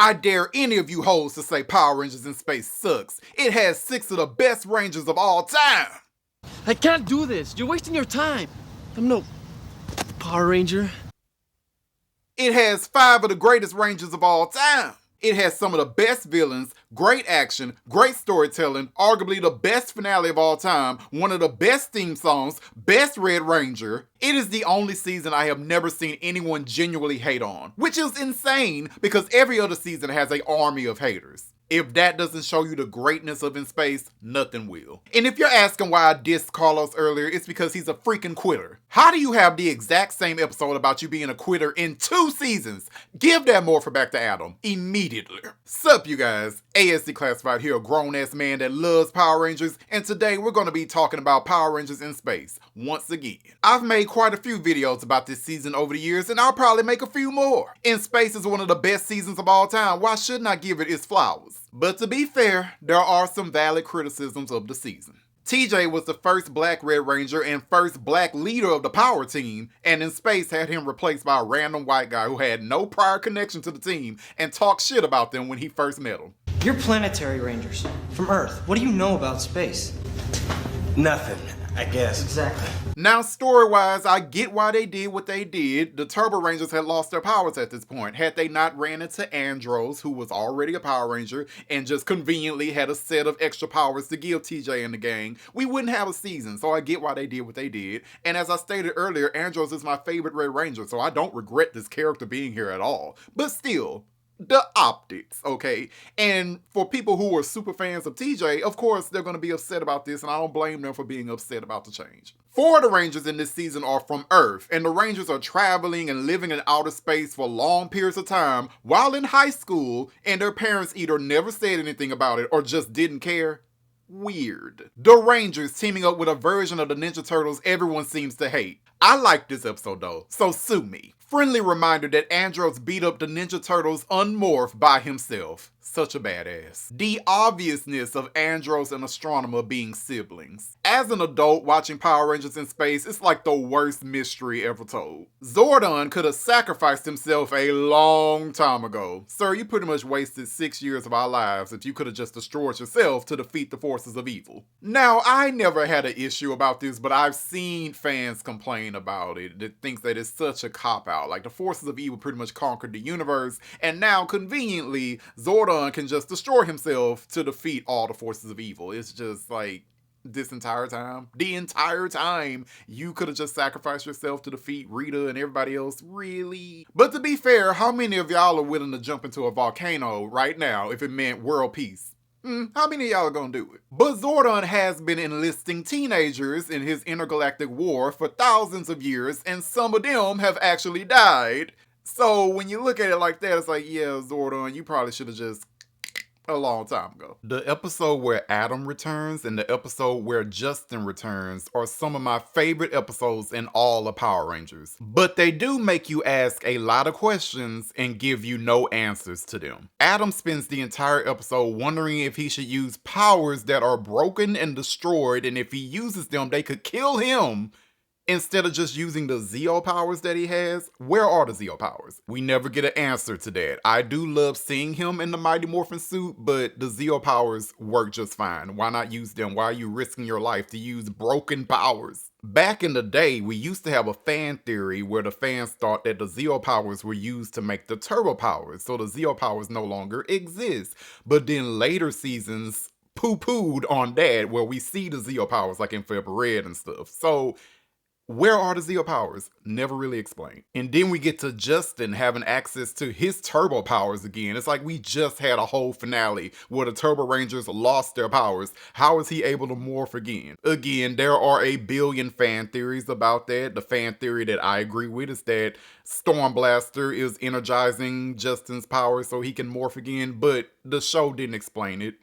I dare any of you hoes to say Power Rangers in Space sucks. It has 6 of the best Rangers of all time. I can't do this. You're wasting your time. I'm no Power Ranger. It has 5 of the greatest Rangers of all time. It has some of the best villains, great action, great storytelling, arguably the best finale of all time, one of the best theme songs, best Red Ranger. It is the only season I have never seen anyone genuinely hate on, which is insane because every other season has an army of haters. If that doesn't show you the greatness of In Space, nothing will. And if you're asking why I dissed Carlos earlier, it's because he's a freaking quitter. How do you have the exact same episode about you being a quitter in 2 seasons? Give that morpher back to Adam immediately. Sup, you guys? ASD Classified here, a grown-ass man that loves Power Rangers, and today we're going to be talking about Power Rangers in Space once again. I've made quite a few videos about this season over the years, and I'll probably make a few more. In Space is one of the best seasons of all time. Why shouldn't I give it its flowers? But to be fair, there are some valid criticisms of the season. TJ was the first black Red Ranger and first black leader of the power team, and In Space had him replaced by a random white guy who had no prior connection to the team and talked shit about them when he first met them. You're planetary rangers from Earth. What do you know about space? Nothing, I guess. Exactly. Now, story-wise, I get why they did what they did. The Turbo Rangers had lost their powers at this point. Had they not ran into Andros, who was already a Power Ranger, and just conveniently had a set of extra powers to give TJ and the gang, we wouldn't have a season, so I get why they did what they did. And as I stated earlier, Andros is my favorite Red Ranger, so I don't regret this character being here at all. But still, the optics, okay? And for people who are super fans of TJ, of course, they're going to be upset about this, and I don't blame them for being upset about the change. 4 of the Rangers in this season are from Earth, and the Rangers are traveling and living in outer space for long periods of time while in high school, and their parents either never said anything about it or just didn't care. Weird. The Rangers teaming up with a version of the Ninja Turtles everyone seems to hate. I like this episode though, so sue me. Friendly reminder that Andros beat up the Ninja Turtles unmorphed by himself. Such a badass. The obviousness of Andros and Astronema being siblings. As an adult watching Power Rangers in Space, it's like the worst mystery ever told. Zordon could have sacrificed himself a long time ago. Sir, you pretty much wasted 6 years of our lives if you could have just destroyed yourself to defeat the forces of evil. Now, I never had an issue about this, but I've seen fans complain about it. That thinks that it's such a cop-out. Like, the forces of evil pretty much conquered the universe, and now, conveniently, Zordon can just destroy himself to defeat all the forces of evil. It's just like, the entire time, you could have just sacrificed yourself to defeat Rita and everybody else, really? But to be fair, how many of y'all are willing to jump into a volcano right now if it meant world peace? How many of y'all are gonna do it? But Zordon has been enlisting teenagers in his intergalactic war for thousands of years, and some of them have actually died. So when you look at it like that, it's like, yeah, Zordon, you probably should have just a long time ago. The episode where Adam returns and the episode where Justin returns are some of my favorite episodes in all of Power Rangers. But they do make you ask a lot of questions and give you no answers to them. Adam spends the entire episode wondering if he should use powers that are broken and destroyed, and if he uses them, they could kill him. Instead of just using the Zeo powers that he has. Where are the Zeo powers? We never get an answer to that. I do love seeing him in the Mighty Morphin suit, but the Zeo powers work just fine. Why not use them? Why are you risking your life to use broken powers? Back in the day, we used to have a fan theory where the fans thought that the Zeo powers were used to make the Turbo powers, so the Zeo powers no longer exist. But then later seasons poo-pooed on that, where we see the Zeo powers like in February Red and stuff. So where are the Zeo powers? Never really explained. And then we get to Justin having access to his turbo powers again. It's like we just had a whole finale where the Turbo Rangers lost their powers. How is he able to morph again? Again, there are a billion fan theories about that. The fan theory that I agree with is that Storm Blaster is energizing Justin's powers so he can morph again, but the show didn't explain it.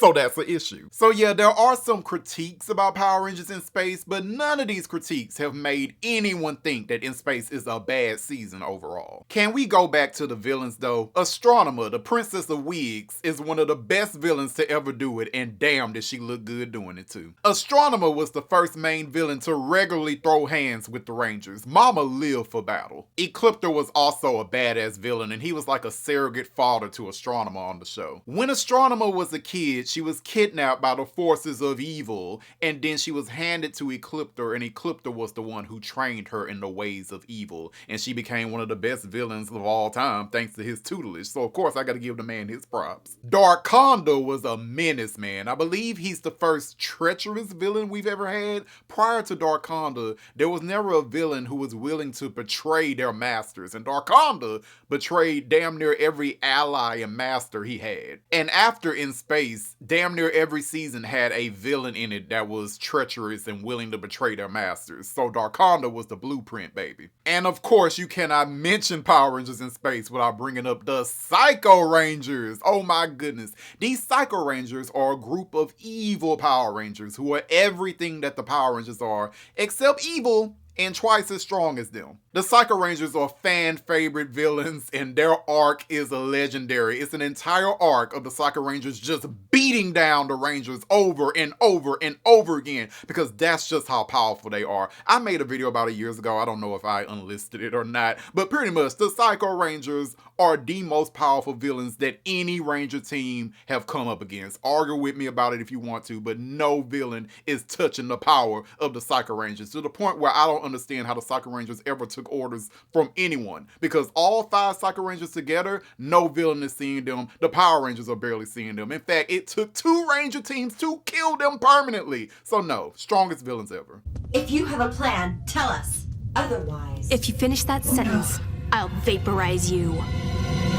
So that's an issue. So yeah, there are some critiques about Power Rangers in Space, but none of these critiques have made anyone think that In Space is a bad season overall. Can we go back to the villains though? Astronema, the Princess of Wigs, is one of the best villains to ever do it, and damn did she look good doing it too. Astronema was the first main villain to regularly throw hands with the Rangers. Mama lived for battle. Ecliptor was also a badass villain, and he was like a surrogate father to Astronema on the show. When Astronema was a kid, she was kidnapped by the forces of evil, and then she was handed to Ecliptor, and Ecliptor was the one who trained her in the ways of evil, and she became one of the best villains of all time thanks to his tutelage. So of course I gotta give the man his props. Dark Condor was a menace, man. I believe he's the first treacherous villain we've ever had. Prior to Dark Condor, there was never a villain who was willing to betray their masters, and Dark Condor betrayed damn near every ally and master he had. And after In Space, damn near every season had a villain in it that was treacherous and willing to betray their masters. So Dark Condor was the blueprint, baby. And of course, you cannot mention Power Rangers in Space without bringing up the Psycho Rangers. Oh my goodness. These Psycho Rangers are a group of evil Power Rangers who are everything that the Power Rangers are, except evil and twice as strong as them. The Psycho Rangers are fan favorite villains, and their arc is legendary. It's an entire arc of the Psycho Rangers just beating down the Rangers over and over and over again, because that's just how powerful they are. I made a video about it years ago. I don't know if I unlisted it or not, but pretty much the Psycho Rangers are the most powerful villains that any Ranger team have come up against. Argue with me about it if you want to, but no villain is touching the power of the Psycho Rangers, to the point where I don't understand how the Psycho Rangers ever took orders from anyone, because all 5 Psycho Rangers together, no villain is seeing them. The Power Rangers are barely seeing them. In fact, it took 2 Ranger teams to kill them permanently. So no, strongest villains ever. If you have a plan, tell us. Otherwise... If you finish that sentence, I'll vaporize you.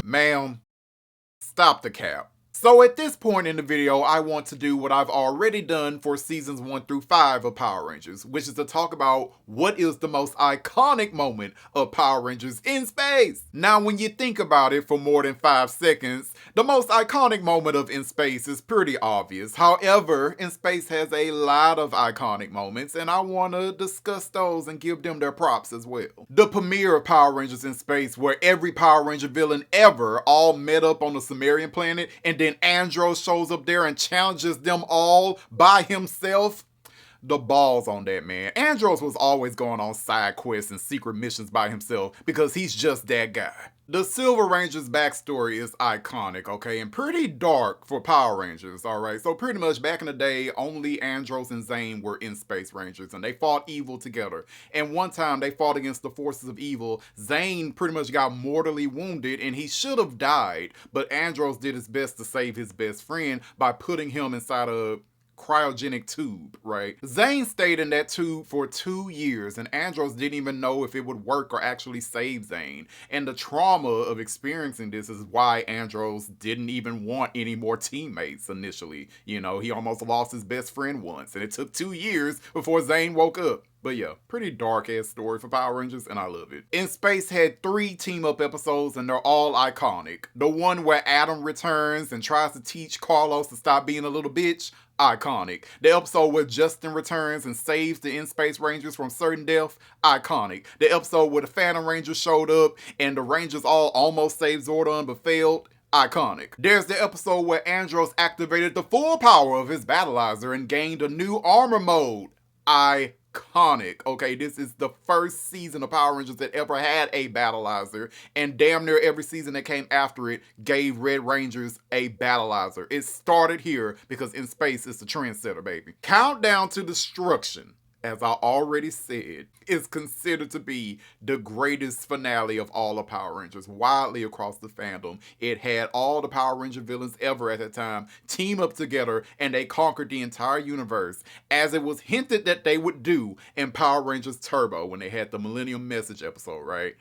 Ma'am, stop the cap. So at this point in the video, I want to do what I've already done for seasons 1 through 5 of Power Rangers, which is to talk about what is the most iconic moment of Power Rangers in Space. Now, when you think about it for more than 5 seconds, the most iconic moment of In Space is pretty obvious. However, In Space has a lot of iconic moments, and I want to discuss those and give them their props as well. The premiere of Power Rangers in Space, where every Power Ranger villain ever all met up on the Sumerian planet, and then Andros shows up there and challenges them all by himself. The balls on that man. Andros was always going on side quests and secret missions by himself because he's just that guy. The Silver Ranger's backstory is iconic, okay, and pretty dark for Power Rangers, alright? So pretty much back in the day, only Andros and Zhane were In Space Rangers, and they fought evil together. And one time they fought against the forces of evil. Zhane pretty much got mortally wounded, and he should have died, but Andros did his best to save his best friend by putting him inside a cryogenic tube, right? Zhane stayed in that tube for 2 years, and Andros didn't even know if it would work or actually save Zhane. And the trauma of experiencing this is why Andros didn't even want any more teammates initially. You know, he almost lost his best friend once, and it took 2 years before Zhane woke up. But yeah, pretty dark ass story for Power Rangers, and I love it. In Space had 3 team up episodes, and they're all iconic. The one where Adam returns and tries to teach Carlos to stop being a little bitch, iconic. The episode where Justin returns and saves the In Space Rangers from certain death, iconic. The episode where the Phantom Rangers showed up and the Rangers all almost saved Zordon but failed, iconic. There's the episode where Andros activated the full power of his battlizer and gained a new armor mode, iconic. Okay, this is the first season of Power Rangers that ever had a battlizer, and damn near every season that came after it gave Red Rangers a battlizer. It started here because In Space is the trendsetter, baby. Countdown to Destruction, as I already said, is considered to be the greatest finale of all of Power Rangers, widely across the fandom. It had all the Power Ranger villains ever at that time team up together, and they conquered the entire universe, as it was hinted that they would do in Power Rangers Turbo when they had the Millennium Message episode, right?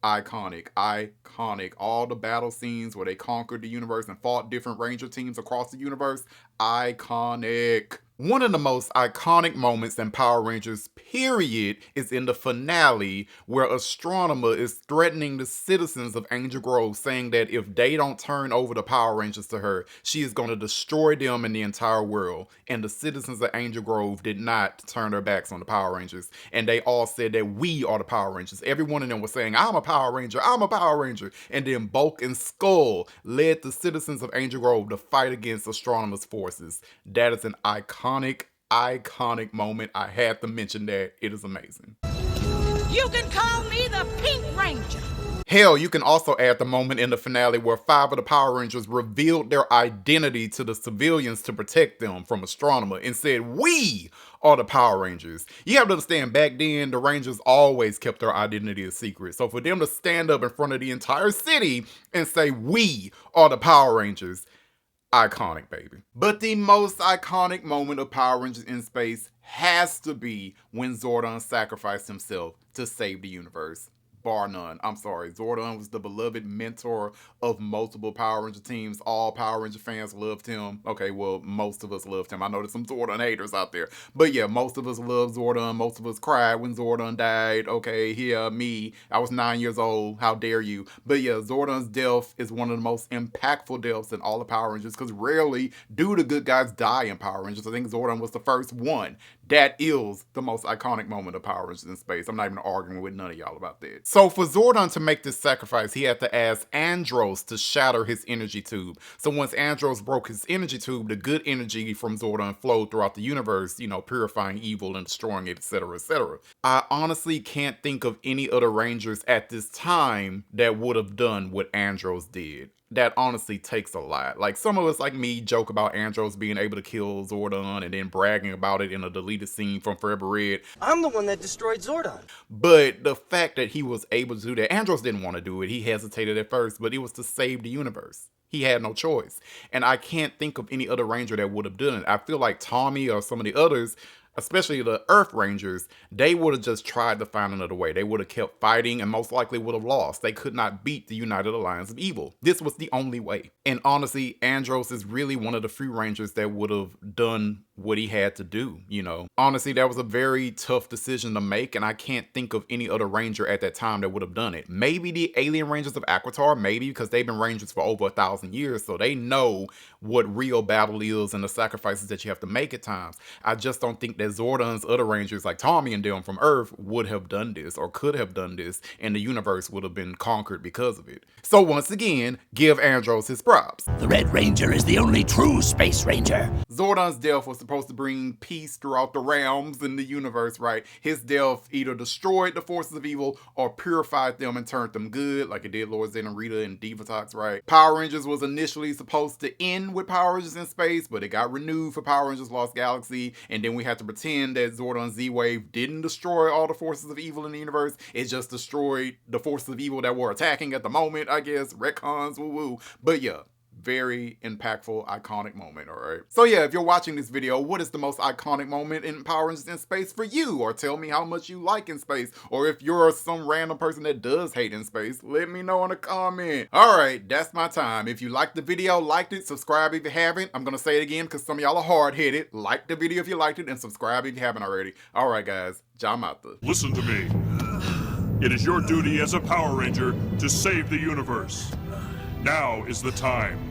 Iconic, iconic. All the battle scenes where they conquered the universe and fought different Ranger teams across the universe, iconic. One of the most iconic moments in Power Rangers, period, is in the finale where Astronema is threatening the citizens of Angel Grove, saying that if they don't turn over the Power Rangers to her, she is going to destroy them and the entire world. And the citizens of Angel Grove did not turn their backs on the Power Rangers. And they all said that we are the Power Rangers. Every one of them was saying, I'm a Power Ranger, I'm a Power Ranger. And then Bulk and Skull led the citizens of Angel Grove to fight against Astronema's forces. That is an iconic moment. I had to mention that. It is amazing. You can call me the Pink Ranger. Hell, you can also add the moment in the finale where 5 of the Power Rangers revealed their identity to the civilians to protect them from Astronema and said, we are the Power Rangers. You have to understand, back then, the Rangers always kept their identity a secret. So for them to stand up in front of the entire city and say, we are the Power Rangers, iconic, baby. But the most iconic moment of Power Rangers in space has to be when Zordon sacrificed himself to save the universe. Bar none. I'm sorry. Zordon was the beloved mentor of multiple Power Ranger teams. All Power Ranger fans loved him. Okay, well, most of us loved him. I know there's some Zordon haters out there. But yeah, most of us loved Zordon. Most of us cried when Zordon died. Okay, here, me. I was 9 years old. How dare you? But yeah, Zordon's death is one of the most impactful deaths in all the Power Rangers because rarely do the good guys die in Power Rangers. I think Zordon was the first one. That is the most iconic moment of Power Rangers in space. I'm not even arguing with none of y'all about that. So for Zordon to make this sacrifice, he had to ask Andros to shatter his energy tube. So once Andros broke his energy tube, the good energy from Zordon flowed throughout the universe, you know, purifying evil and destroying it, etc., etc. I honestly can't think of any other Rangers at this time that would have done what Andros did. That honestly takes a lot. Like, some of us, like me, joke about Andros being able to kill Zordon and then bragging about it in a deleted scene from Forever Red. I'm the one that destroyed Zordon. But the fact that he was able to do that, Andros didn't want to do it. He hesitated at first, but it was to save the universe. He had no choice. And I can't think of any other Ranger that would have done it. I feel like Tommy or some of the others, especially the Earth Rangers, they would have just tried to find another way. They would have kept fighting and most likely would have lost. They could not beat the United Alliance of Evil. This was the only way. And honestly, Andros is really one of the few Rangers that would have done what he had to do, you know. Honestly, that was a very tough decision to make, and I can't think of any other Ranger at that time that would have done it. Maybe the Alien Rangers of Aquitar, maybe, because they've been Rangers for over 1,000 years, so they know what real battle is and the sacrifices that you have to make at times. I just don't think that Zordon's other Rangers, like Tommy and them from Earth, would have done this or could have done this, and the universe would have been conquered because of it. So once again, give Andros his props. The Red Ranger is the only true Space Ranger. Zordon's death was supposed to bring peace throughout the realms in the universe, right? His death either destroyed the forces of evil or purified them and turned them good, like it did Lord Zane and Rita and Divatox, right? Power Rangers was initially supposed to end with Power Rangers in space, but it got renewed for Power Rangers Lost Galaxy, and then we had to pretend that Zordon Z-Wave didn't destroy all the forces of evil in the universe. It just destroyed the forces of evil that were attacking at the moment, I guess. Retcons, woo-woo. But yeah, very impactful, iconic moment, all right? So yeah, if you're watching this video, what is the most iconic moment in Power Rangers in space for you? Or tell me how much you like in space. Or if you're some random person that does hate in space, let me know in a comment. All right, that's my time. If you liked the video, liked it, subscribe if you haven't. I'm gonna say it again because some of y'all are hard-headed. Like the video if you liked it and subscribe if you haven't already. All right, guys, Zhane out there. Listen to me. It is your duty as a Power Ranger to save the universe. Now is the time.